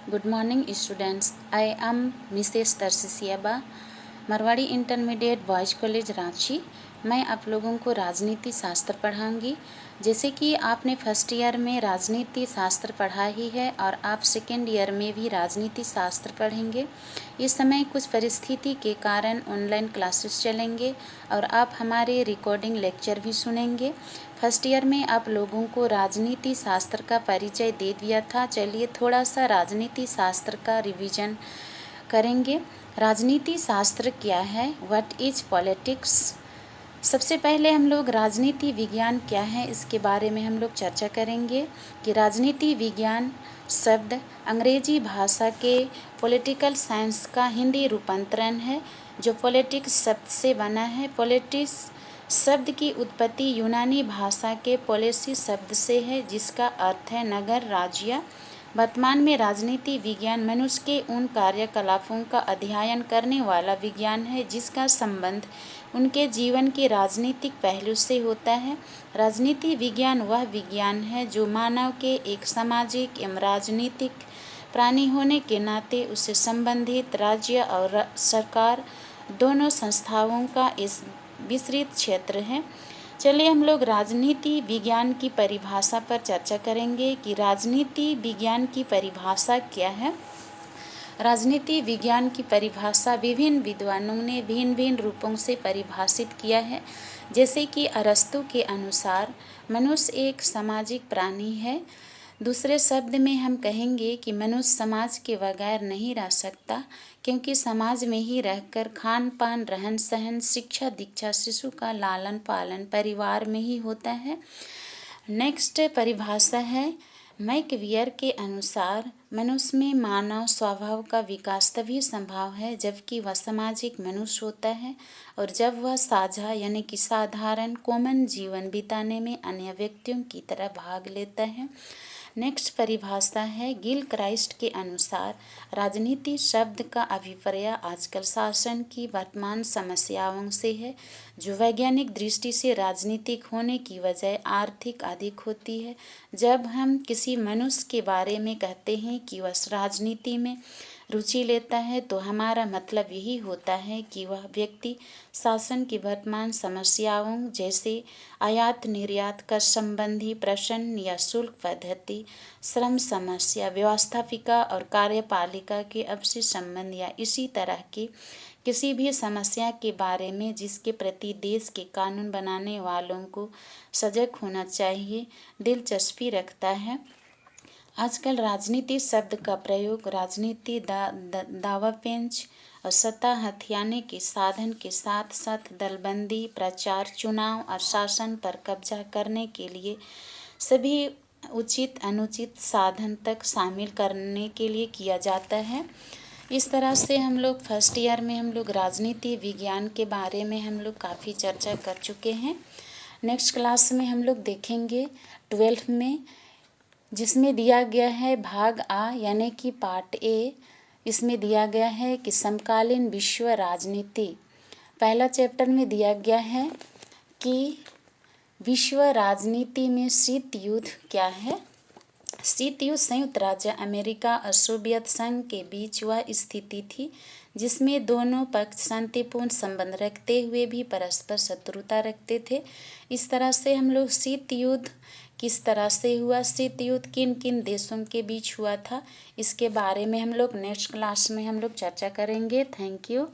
Good morning, students. I am Mrs. Tarsisiaba, Marwari intermediate boys college Ranchi. मैं आप लोगों को राजनीति शास्त्र पढ़ाऊंगी। जैसे कि आपने फर्स्ट ईयर में राजनीति शास्त्र पढ़ा ही है और आप सेकेंड ईयर में भी राजनीति शास्त्र पढ़ेंगे। इस समय कुछ परिस्थिति के कारण ऑनलाइन क्लासेस चलेंगे और आप हमारे रिकॉर्डिंग लेक्चर भी सुनेंगे। फर्स्ट ईयर में आप लोगों को राजनीति शास्त्र का परिचय दे दिया था। चलिए थोड़ा सा राजनीति शास्त्र का रिवीजन करेंगे। राजनीति शास्त्र क्या है? What is politics? सबसे पहले हम लोग राजनीति विज्ञान क्या है इसके बारे में हम लोग चर्चा करेंगे कि राजनीति विज्ञान शब्द अंग्रेजी भाषा के पॉलिटिकल साइंस का हिंदी रूपांतरण है जो पॉलिटिक्स शब्द से बना है। पॉलिटिक्स शब्द की उत्पत्ति यूनानी भाषा के पॉलिसी शब्द से है जिसका अर्थ है नगर, राज्य। वर्तमान में राजनीति विज्ञान मनुष्य के उन कार्यकलापों का अध्ययन करने वाला विज्ञान है जिसका संबंध उनके जीवन के राजनीतिक पहलू से होता है। राजनीति विज्ञान वह विज्ञान है जो मानव के एक सामाजिक एवं राजनीतिक प्राणी होने के नाते उससे संबंधित राज्य और सरकार दोनों संस्थाओं का इस विस्तृत क्षेत्र है। चलिए हम लोग राजनीति विज्ञान की परिभाषा पर चर्चा करेंगे कि राजनीति विज्ञान की परिभाषा क्या है। राजनीति विज्ञान की परिभाषा विभिन्न विद्वानों ने भिन्न भिन्न रूपों से परिभाषित किया है। जैसे कि अरस्तु के अनुसार मनुष्य एक सामाजिक प्राणी है। दूसरे शब्द में हम कहेंगे कि मनुष्य समाज के बगैर नहीं रह सकता क्योंकि समाज में ही रहकर खान पान, रहन सहन, शिक्षा दीक्षा, शिशु का लालन पालन परिवार में ही होता है। नेक्स्ट परिभाषा है मैकवियर के अनुसार मनुष्य में मानव स्वभाव का विकास तभी संभव है जबकि वह सामाजिक मनुष्य होता है और जब वह साझा यानी कि साधारण कॉमन जीवन बिताने में अन्य व्यक्तियों की तरह भाग लेता है। नेक्स्ट परिभाषा है गिल क्राइस्ट के अनुसार राजनीति शब्द का अभिप्राय आजकल शासन की वर्तमान समस्याओं से है जो वैज्ञानिक दृष्टि से राजनीतिक होने की बजाय आर्थिक अधिक होती है। जब हम किसी मनुष्य के बारे में कहते हैं कि वह राजनीति में रुचि लेता है तो हमारा मतलब यही होता है कि वह व्यक्ति शासन की वर्तमान समस्याओं जैसे आयात निर्यात कर संबंधी प्रश्न या शुल्क पद्धति, श्रम समस्या, व्यवस्थापिका और कार्यपालिका के आपसी संबंध या इसी तरह की किसी भी समस्या के बारे में जिसके प्रति देश के कानून बनाने वालों को सजग होना चाहिए दिलचस्पी रखता है। आजकल राजनीति शब्द का प्रयोग राजनीति दावापेंच और सत्ता हथियाने के साधन के साथ साथ दलबंदी, प्रचार, चुनाव और शासन पर कब्जा करने के लिए सभी उचित अनुचित साधन तक शामिल करने के लिए किया जाता है। इस तरह से हम लोग फर्स्ट ईयर में हम लोग राजनीति विज्ञान के बारे में हम लोग काफ़ी चर्चा कर चुके हैं। नेक्स्ट क्लास में हम लोग देखेंगे 12th में जिसमें दिया गया है भाग आ यानी कि पार्ट ए। इसमें दिया गया है कि समकालीन विश्व राजनीति। पहला चैप्टर में दिया गया है कि विश्व राजनीति में शीत युद्ध क्या है। शीत युद्ध संयुक्त राज्य अमेरिका और सोवियत संघ के बीच वह स्थिति थी जिसमें दोनों पक्ष शांतिपूर्ण संबंध रखते हुए भी परस्पर शत्रुता रखते थे। इस तरह से हम लोग शीत युद्ध किस तरह से हुआ, शीत युद्ध किन किन देशों के बीच हुआ था, इसके बारे में हम लोग नेक्स्ट क्लास में हम लोग चर्चा करेंगे। Thank you.